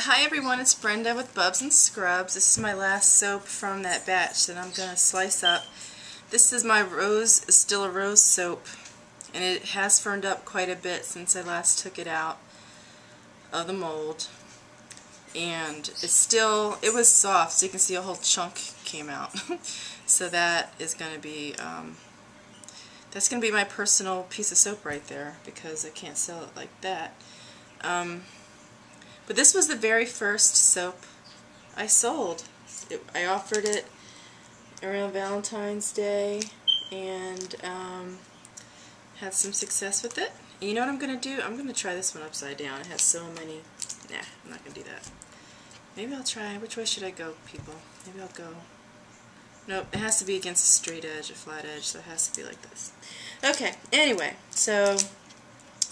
Hi everyone, it's Brenda with Bubs and Scrubs. This is my last soap from that batch that I'm going to slice up. This is my still a rose soap, and it has firmed up quite a bit since I last took it out of the mold. And it was soft, so you can see a whole chunk came out. So that is going to be, that's going to be my personal piece of soap right there, because I can't sell it like that. But this was the very first soap I sold. I offered it around Valentine's Day and had some success with it. And you know what I'm going to do? I'm going to try this one upside down. It has so many... Nah, I'm not going to do that. Maybe I'll try... Which way should I go, people? Maybe I'll go... Nope, it has to be against a straight edge, a flat edge, so it has to be like this. Okay, anyway, so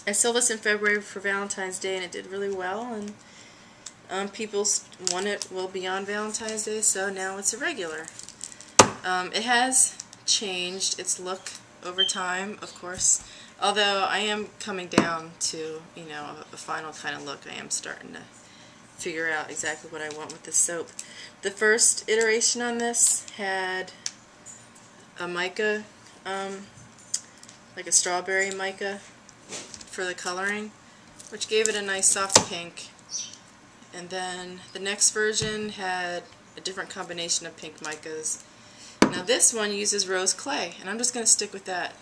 I sold this in February for Valentine's Day and it did really well, and people want it well beyond Valentine's Day, so now it's a regular. It has changed its look over time, of course, although I am coming down to, you know, a final kind of look. I am starting to figure out exactly what I want with this soap. The first iteration on this had a mica, like a strawberry mica for the coloring, which gave it a nice soft pink. And then the next version had a different combination of pink micas. Now this one uses rose clay, and I'm just going to stick with that.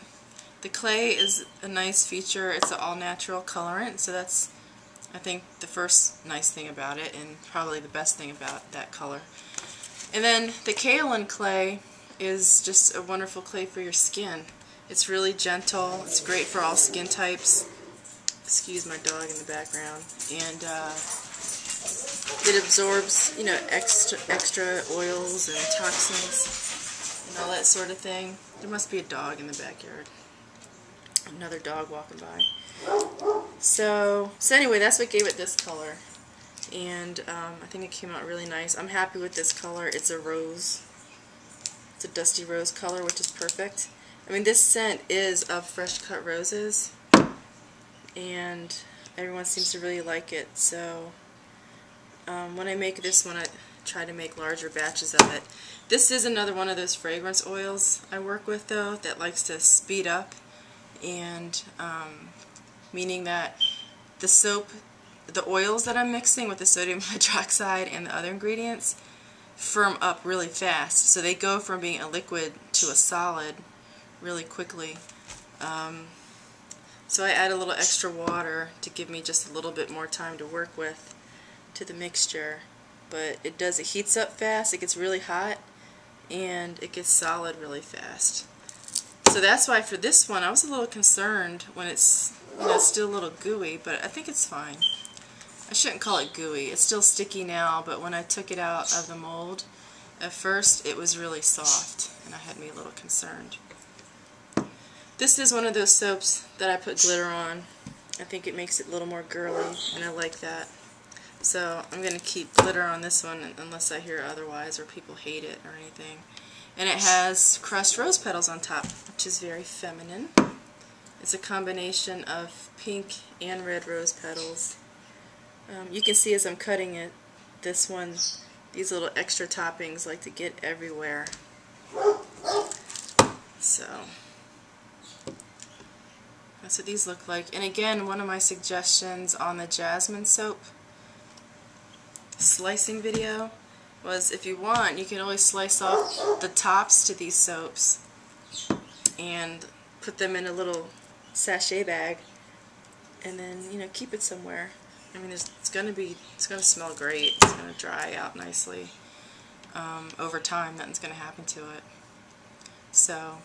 The clay is a nice feature. It's an all-natural colorant, so that's, I think, the first nice thing about it, and probably the best thing about that color. And then the kaolin clay is just a wonderful clay for your skin. It's really gentle. It's great for all skin types. Excuse my dog in the background. And it absorbs, you know, extra oils and toxins and all that sort of thing. There must be a dog in the backyard. Another dog walking by. So anyway, that's what gave it this color. And I think it came out really nice. I'm happy with this color. It's a rose. It's a dusty rose color, which is perfect. I mean, this scent is of fresh cut roses, and everyone seems to really like it. So when I make this one, I try to make larger batches of it. This is another one of those fragrance oils I work with, though, that likes to speed up, and meaning that the soap, the oils that I'm mixing with the sodium hydroxide and the other ingredients firm up really fast. So they go from being a liquid to a solid really quickly. So I add a little extra water to give me just a little bit more time to work with to the mixture. But it heats up fast, it gets really hot, and it gets solid really fast. So that's why for this one I was a little concerned when it's, you know, still a little gooey, but I think it's fine. I shouldn't call it gooey. It's still sticky now, but when I took it out of the mold, at first it was really soft, and I had me a little concerned. This is one of those soaps that I put glitter on. I think it makes it a little more girly, and I like that. So I'm going to keep glitter on this one unless I hear otherwise or people hate it or anything. And it has crushed rose petals on top, which is very feminine. It's a combination of pink and red rose petals. You can see as I'm cutting it, this one, these little extra toppings like to get everywhere. So that's what these look like. And again, one of my suggestions on the jasmine soap slicing video was, if you want, you can always slice off the tops to these soaps and put them in a little sachet bag, and then, you know, keep it somewhere. I mean, it's going to smell great. It's going to dry out nicely. Over time, nothing's going to happen to it. So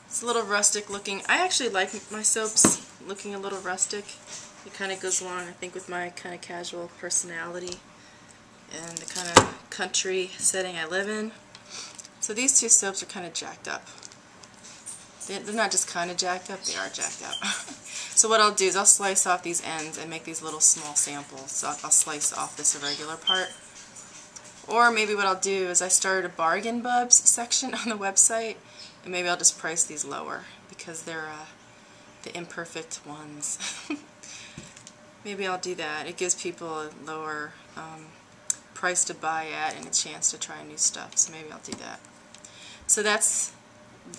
it's a little rustic looking. I actually like my soaps looking a little rustic. It kind of goes along, I think, with my kind of casual personality and the kind of country setting I live in. So these two soaps are kind of jacked up. They're not just kind of jacked up, they are jacked up. So what I'll do is I'll slice off these ends and make these little small samples. So I'll slice off this irregular part. Or maybe what I'll do is I started a bargain Bubs section on the website, and maybe I'll just price these lower because they're the imperfect ones. maybe I'll do that. It gives people a lower price to buy at and a chance to try new stuff, so maybe I'll do that. So that's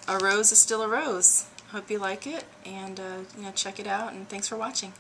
A Rose is Still a Rose. Hope you like it, and check it out, and thanks for watching.